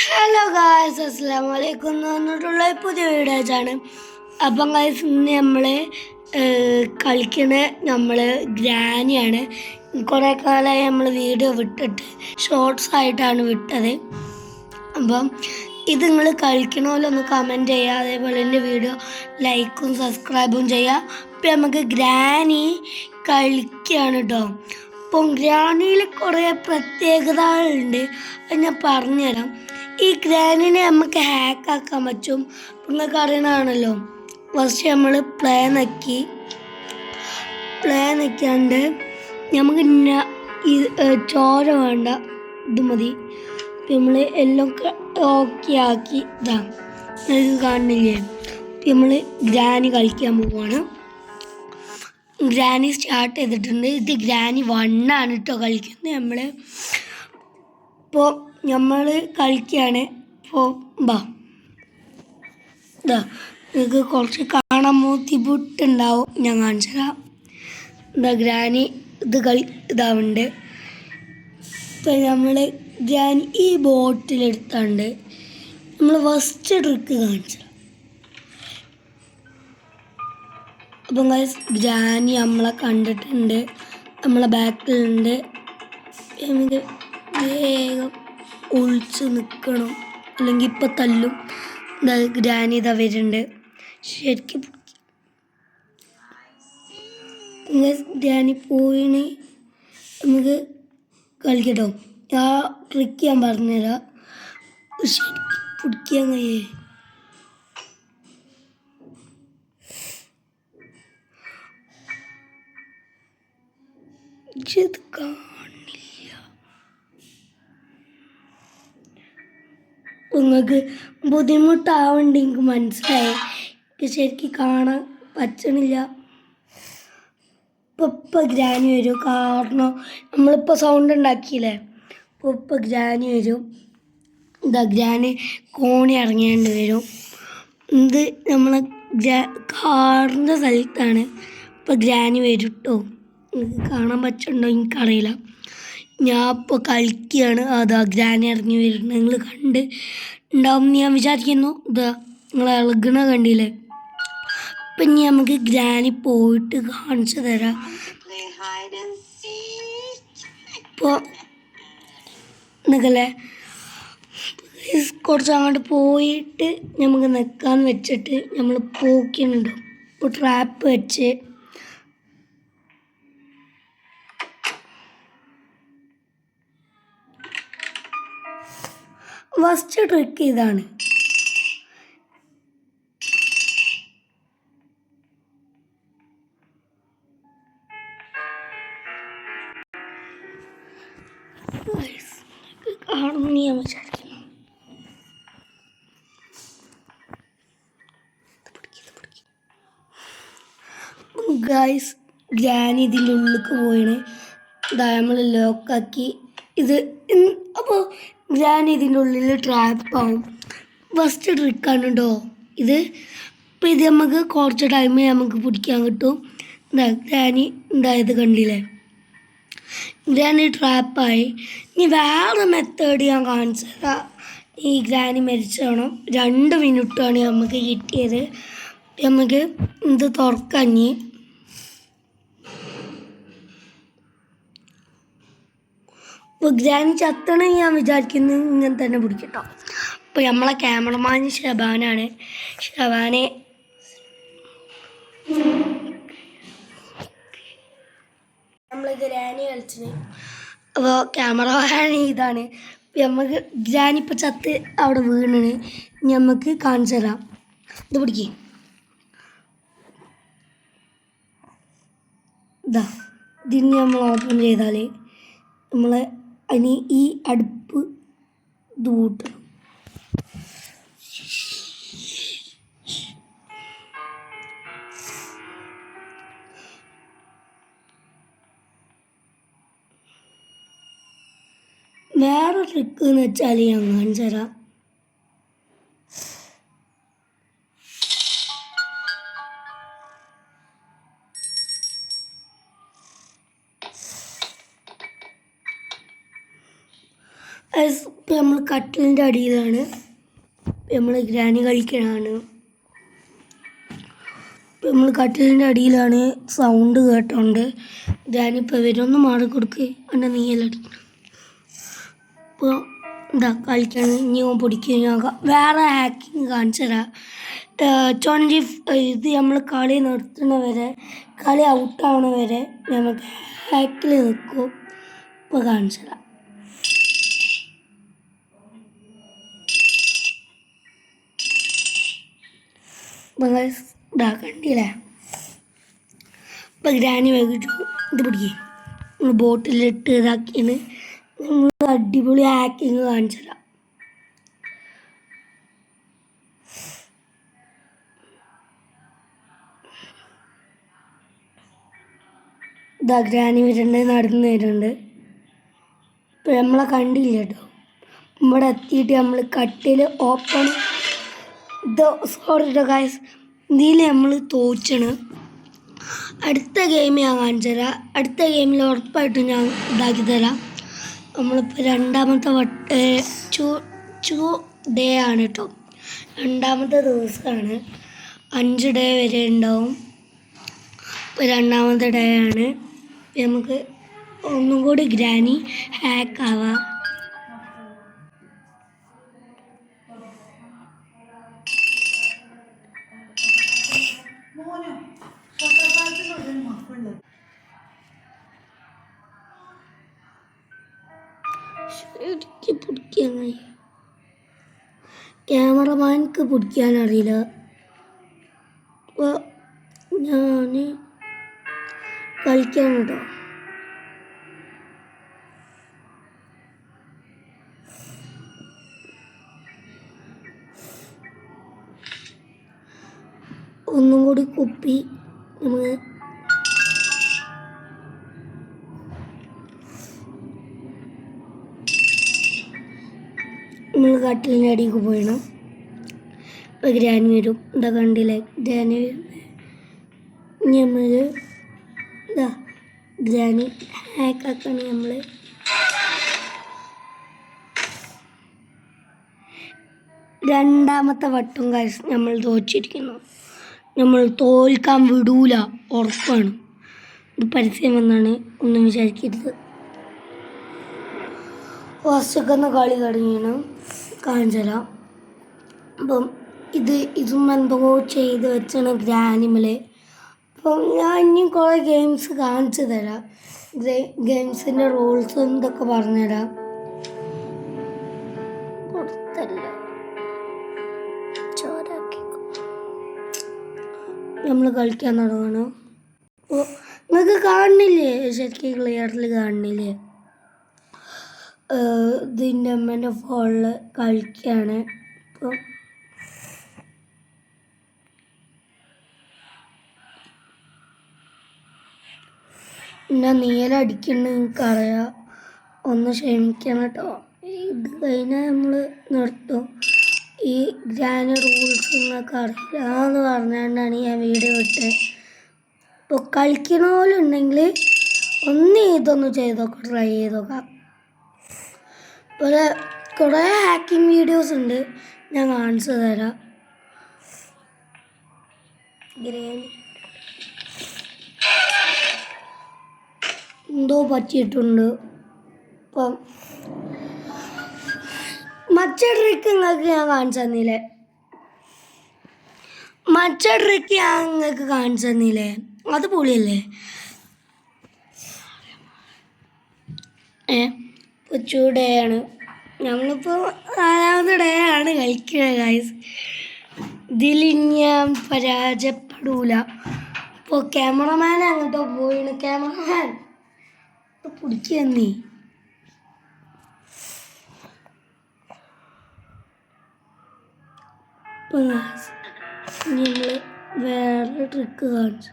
Hello guys, അസ്സലാമു അലൈക്കും എന്ന് പറഞ്ഞിട്ടുള്ള പുതിയ വീഡിയോസാണ്. അപ്പം ഗായ്സ്, ഇന്ന് നമ്മൾ കളിക്കണ ഗ്രാനിയാണ്. കുറേ കാലമായി നമ്മൾ വീഡിയോ വിട്ടിട്ട് ഷോർട്സ് ആയിട്ടാണ് വിട്ടത്. അപ്പം ഇത് നിങ്ങൾ കളിക്കണമല്ലോ കമൻറ്റ് ചെയ്യുക. അതേപോലെ എൻ്റെ വീഡിയോ ലൈക്കും സബ്സ്ക്രൈബും ചെയ്യുക. അപ്പം നമുക്ക് ഗ്രാനി കളിക്കുകയാണ് കേട്ടോ. അപ്പം ഗ്രാനിയിൽ കുറേ പ്രത്യേകതകളുണ്ട്, അത് ഞാൻ പറഞ്ഞുതരാം. ഈ ഗ്രാനിനെ നമുക്ക് ഹാക്കാക്കാൻ പറ്റും. നിങ്ങൾക്ക് അറിയണതാണല്ലോ. ഫസ്റ്റ് നമ്മൾ പ്ലേ നക്കിയാണ്ട് നമുക്ക് ചോര വേണ്ട, ഇത് മതി. നമ്മൾ എല്ലാം ഓക്കെ ആക്കി ഇതാ ഇത് കാണുന്നില്ലേ. നമ്മൾ ഗ്രാനി കളിക്കാൻ പോവുകയാണ്. ഗ്രാനി സ്റ്റാർട്ട് ചെയ്തിട്ടുണ്ട്. ഇത് ഗ്രാനി 1 ആണ് കേട്ടോ കളിക്കുന്നത്. നമ്മൾ കളിക്കുകയാണ്. ഇപ്പോൾ നിങ്ങൾക്ക് കുറച്ച് കാണാൻ ബുദ്ധിമുട്ടുണ്ടാവും, ഞാൻ കാണിച്ചു തരാം. ഗ്രാനി ഇതാവുന്നുണ്ട്. ഇപ്പം നമ്മൾ ഗ്രാനി ഈ ബോട്ടിലെടുത്താണ്ട് നമ്മൾ ഫസ്റ്റ് ട്രിക്ക് കാണിച്ചു തരാം. അപ്പം ഗ്രാനി നമ്മളെ കണ്ടിട്ടുണ്ട്, നമ്മളെ ബാക്കിലുണ്ട്. നമുക്ക് വേഗം ഒളിച്ച് നിൽക്കണം, അല്ലെങ്കിൽ ഇപ്പം തല്ലും. ഗ്രാനി ഇതാ വരുന്നുണ്ട്. ശരിക്കും ഗ്രാനി പോയിന് നമുക്ക് കളിക്കട്ടോ. ആ ട്രിക്ക് ഞാൻ പറഞ്ഞുതരാം. ശരിക്കും പിടിക്കാൻ കഴിയേ. ഇത് കാണില്ല. നിങ്ങൾക്ക് ബുദ്ധിമുട്ടാവണ്ട, എനിക്ക് മനസ്സിലായി. ശരിക്കും കാണാൻ പറ്റണില്ല. ഇപ്പം ഗ്രാനി വരും, കാരണം നമ്മളിപ്പോൾ സൗണ്ട് ഉണ്ടാക്കിയില്ലേ. ഇപ്പം ഗ്രാനി വരും. ഗ്രാനി കോണി ഇറങ്ങിയാണ്ട് വരും. ഇത് നമ്മളെ കാറിൻ്റെ സ്ഥലത്താണ്. ഇപ്പം ഗ്രാനി വരും കേട്ടോ. നിങ്ങൾക്ക് കാണാൻ പറ്റുന്നുണ്ടോ എനിക്കറിയില്ല. ഞാൻ ഇപ്പോൾ കളിക്കുകയാണ്. ഗ്രാനി ഇറങ്ങി വരുന്നത് നിങ്ങൾ കണ്ട് ഉണ്ടാവും ഞാൻ വിചാരിക്കുന്നു. നിങ്ങൾ ഇളകണ കണ്ടില്ലേ. അപ്പം ഇനി നമുക്ക് ഗ്രാനി പോയിട്ട് കാണിച്ചു തരാം. ഇപ്പോൾ നിൽക്കല്ലേ, കുറച്ച് അങ്ങോട്ട് പോയിട്ട് നമുക്ക് നിൽക്കാൻ വെച്ചിട്ട് നമ്മൾ പോക്കുന്നുണ്ടോ. ഇപ്പോൾ ട്രാപ്പ് വെച്ച് ഫസ്റ്റ് ട്രിക്ക് ഇതാണ്. കാണുമെന്ന് ഞാൻ വിചാരിക്കുന്നു. ഗായ്സ്, ഗ്രാനി ഇതിൻ്റെ ഉള്ളിലേക്ക് പോയാണ്. നമ്മൾ ലോക്കാക്കി ഇത്. അപ്പോൾ ഗ്രാനി ഇതിൻ്റെ ഉള്ളിൽ ട്രാപ്പാവും. ഫസ്റ്റ് ട്രിക്കാണ് കേട്ടോ ഇത്. അപ്പോൾ ഇത് നമുക്ക് കുറച്ച് ടൈം നമുക്ക് പിടിക്കാൻ കിട്ടും. ഗ്രാനി ഉണ്ടായത് കണ്ടില്ലേ. ഗ്രാനി ട്രാപ്പായി. ഇനി വേറെ മെത്തേഡ് ഞാൻ കാണിച്ചു തരാം. ഈ ഗ്രാനി മരിച്ചോണം 2 മിനിറ്റാണ് നമുക്ക് കിട്ടിയത്. നമുക്ക് ഇത് തുറക്കഞ്ഞി. ഇപ്പോൾ ഗ്രാനി ചത്തണമെന്ന് ഞാൻ വിചാരിക്കുന്നത് ഇങ്ങനെ തന്നെ പിടിക്കട്ടോ. അപ്പോൾ നമ്മളെ ക്യാമറമാൻ ഷബാനാണ്. ഷബാനെ നമ്മൾ ഗ്രാനി കളിച്ചിന്. അപ്പോൾ ക്യാമറമാൻ ഇതാണ്. നമുക്ക് ഗ്രാനി ഇപ്പോൾ ചത്ത് അവിടെ വീണണ്. നമുക്ക് കാണിച്ചു തരാം. ഇത് പിടിക്കേ. ഇതിന് നമ്മൾ ഓപ്പൺ ചെയ്താൽ അതിന് ഈ അടുപ്പ് ഇത് കൂട്ടണം. വേറെ ട്രിക്ക് എന്ന് വെച്ചാൽ ഞാൻ കാണിച്ചു തരാം. ഇപ്പം നമ്മൾ കട്ടിലിൻ്റെ അടിയിലാണ് നമ്മൾ ഗ്രാനി കളിക്കണതാണ്. ഇപ്പം നമ്മൾ കട്ടിലിൻ്റെ അടിയിലാണ് സൗണ്ട് കേട്ടോണ്ട് ഗ്രാനിപ്പോൾ വരുമൊന്ന് മാറിക്കൊടുക്ക് എൻ്റെ നീയലടിക്കണം. ഇപ്പോൾ എന്താ കളിക്കാൻ ഇനി പൊടിക്കുക. ഞാൻ വേറെ ഹാക്കിങ് കാണിച്ചു തരാം. 20 ഇത് നമ്മൾ കളി നിർത്തുന്ന വരെ, കളി ഔട്ടാവണ വരെ നമുക്ക് ഹാക്കിൽ നിൽക്കും. ഇപ്പോൾ കാണിച്ചു തരാം. ഇതാ കണ്ടില്ലേ? ഇപ്പം ഗ്രാനി വൈകിട്ട് ഇത് പിടിക്കേ നമ്മൾ ബോട്ടിലിട്ട് ഇതാക്കിയാണ് നമ്മൾ അടിപൊളി ഹാക്കിങ് കാണിച്ചു തരാം. ഇതാ ഗ്രാനി വരുന്നുണ്ട്, നടന്നു വരുന്നുണ്ട്. ഇപ്പം നമ്മളെ കണ്ടില്ല കേട്ടോ. ഇവിടെ എത്തിയിട്ട് നമ്മൾ കട്ടിൽ ഓപ്പൺ സോറി കേട്ടോ ഗൈസ്, ഇതിൽ നമ്മൾ തോറ്റാണ്. അടുത്ത ഗെയിം ഞാൻ കാണിച്ചു തരാം. അടുത്ത ഗെയിമിൽ ഉറപ്പായിട്ടും ഞാൻ ഇതാക്കി തരാം. നമ്മളിപ്പോൾ രണ്ടാമത്തെ ഡേ ആണ് കേട്ടോ. രണ്ടാമത്തെ ദിവസമാണ്. 5 ഡേ വരെ ഉണ്ടാവും. ഇപ്പോൾ രണ്ടാമത്തെ ഡേ ആണ്. നമുക്ക് ഒന്നും കൂടി ഗ്രാനി ഹാക്ക് ആവാം. ശരിക്ക് പിടിക്കാൻ ക്യാമറമാൻക്ക് പിടിക്കാനറിയില്ല. അപ്പോൾ ഞാൻ കളിക്കാൻ കേട്ടോ. ഒന്നും കൂടി കുപ്പി നമ്മൾ കട്ടിലിൻ്റെ അടിക്ക് പോയണം. ഇപ്പോൾ ഗ്രാനി വരും. എന്താ കണ്ടില്ലേ ഗ്രാനി ഇനി നമ്മൾ ഇതാ ഗ്രാനി ഹാക്കാക്കാണ്. നമ്മൾ രണ്ടാമത്തെ വട്ടം കാശ് നമ്മൾ തോച്ചിരിക്കുന്നു. നമ്മൾ തോൽക്കാൻ വിടൂല, ഉറപ്പാണ്. ഇത് പരസ്യം വന്നാണ്, ഒന്നും വിചാരിക്കരുത്. ഫസ്റ്റൊക്കെ കളി തുടങ്ങിയാണ് കാണിച്ചു തരാം. അപ്പം ഇതും എന്തോ ചെയ്ത് വെച്ചാണ് ഗ്രാനിമൽ. അപ്പം ഞാൻ ഇനി കുറേ ഗെയിംസ് കാണിച്ചു തരാം. ഗെയിംസിൻ്റെ റൂൾസ് എന്തൊക്കെ പറഞ്ഞുതരാം. പുറത്തല്ല നമ്മൾ കളിക്കാൻ തുടങ്ങണം. അപ്പോൾ നിങ്ങൾക്ക് കാണുന്നില്ലേ? ശരിക്കും ക്ലിയറിൽ കാണുന്നില്ലേ? ഇതിൻ്റെ അമ്മേൻ്റെ ഫോണിൽ കളിക്കുകയാണ്. അപ്പോൾ പിന്നെ നീലടിക്കണമെന്ന് നിങ്ങൾക്കറിയാം, ഒന്ന് ക്ഷമിക്കണം കേട്ടോ. ഇത് കഴിഞ്ഞാൽ നമ്മൾ നിർത്തും. ഈ ഗ്രാനി റൂൾസ് നിങ്ങൾക്ക് അറിയില്ല എന്ന് പറഞ്ഞുകൊണ്ടാണ് ഞാൻ വീഡിയോ ഇട്ടത്. ഇപ്പോൾ കളിക്കണ പോലെ ഉണ്ടെങ്കിൽ ഒന്ന് ഇതൊന്ന് ചെയ്തൊക്കെ ട്രൈ ചെയ്തൊക്കെ. അതുപോലെ കുറേ ഹാക്കിംഗ് വീഡിയോസ് ഉണ്ട്, ഞാൻ കാണിച്ചു തരാം. എന്തോ പറ്റിയിട്ടുണ്ട്. ഇപ്പം മറ്റേ ട്രിക്ക് നിങ്ങൾക്ക് ഞാൻ കാണിച്ചു തന്നില്ലേ? മറ്റേ ട്രിക്ക് ഞാൻ നിങ്ങൾക്ക് കാണിച്ചു തന്നില്ലേ? അത് പൊളിയല്ലേ? ഇപ്പോൾ ഡേ ആണ്. ഞങ്ങളിപ്പോൾ 4ാമത്തെ ഡേ ആണ് കളിക്കുന്നത് ഗൈസ്. ഇതിൽ ഞാൻ പരാജയപ്പെടൂല. ഇപ്പോൾ ക്യാമറമാൻ അങ്ങോട്ടോ പോയിണ്. ക്യാമറമാൻ പിടിക്കുന്നേ. ഇപ്പോൾ ഞങ്ങൾ വേറെ ട്രിക്ക് കാണിച്ചു.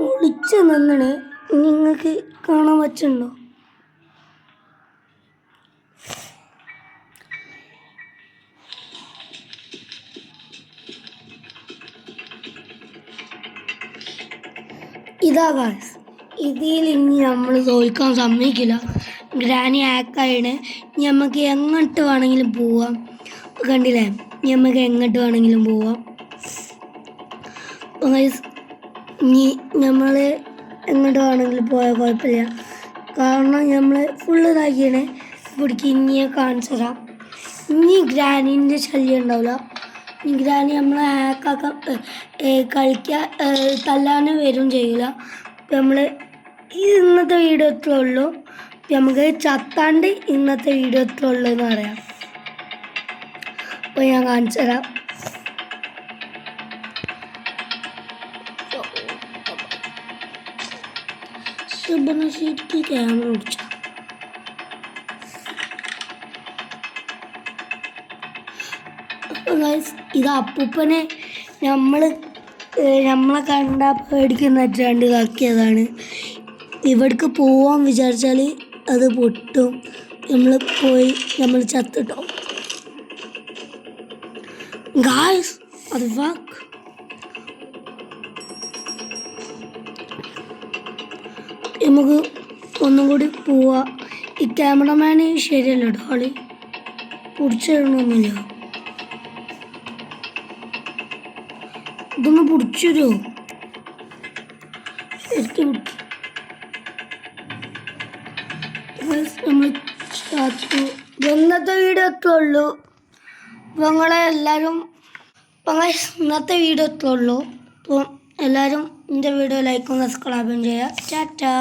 ഒളിച്ച് നിന്നാണ്. നിങ്ങൾക്ക് കാണാൻ പറ്റുന്നുണ്ടോ? ഇതാ ഗായ്സ്, ഇതിൽ ഇനി നമ്മൾ തോൽക്കാൻ സമ്മതിക്കില്ല. ഗ്രാനി ഹാക്കായാണ്. ഇനി നമുക്ക് എങ്ങോട്ട് വേണമെങ്കിലും പോവാം. കണ്ടില്ലേ, ഇനി നമുക്ക് എങ്ങോട്ട് വേണമെങ്കിലും പോവാം. ഗായ്സ്, ഇനി നമ്മൾ എങ്ങോട്ട് വേണമെങ്കിലും പോയാൽ കുഴപ്പമില്ല. കാരണം നമ്മൾ ഫുള്ള് ഇതാക്കിയാണ്. ഇവിടേക്ക് ഇനിയെ കാണിച്ചു തരാം. ഇനി ഗ്രാനീൻ്റെ ശല്യം ഉണ്ടാവില്ല. ഇനി ഗ്രാനി നമ്മളെ ഹാക്കാക്കാൻ കളിക്കാൻ തല്ലാനും വരും ചെയ്യില്ല. ഇപ്പം നമ്മൾ ഇന്നത്തെ വീഡിയോ എത്ര ഉള്ളൂ. നമുക്ക് ചത്താണ്ട് ഇന്നത്തെ വീഡിയോ എത്ര ഉള്ളൂ എന്ന് പറയാം. അപ്പോൾ ഞാൻ കാണിച്ചു തരാം. ശരിക്ക് ക്യാമറ പിടിച്ച ഇത് അപ്പൂപ്പനെ നമ്മളെ കണ്ട പേടിക്കുന്ന വെച്ചാണ്ട് ഇതാക്കിയതാണ്. ഇവിടേക്ക് പോവാൻ വിചാരിച്ചാൽ അത് പൊട്ടും. നമ്മൾ ചത്തിട്ടോ ഗായ്സ്. അത് നമുക്ക് ഒന്നും കൂടി പോവാ. ഈ ക്യാമറമാന് ശരിയല്ല കേട്ടോ, ആളി പിടിച്ചിടണമൊന്നുമില്ല. ഇതൊന്ന് പിടിച്ചിരുമോ? ശരിക്കും നമ്മൾ ഇന്നത്തെ വീഡിയോ എത്ര ഉള്ളൂ. അപ്പോൾ നിങ്ങളെല്ലാവരും ഇന്നത്തെ വീഡിയോ എത്ര ഉള്ളൂ. അപ്പോൾ എല്ലാവരും എൻ്റെ വീഡിയോ ലൈക്കും സബ്സ്ക്രൈബും ചെയ്യുക. ടാറ്റാ.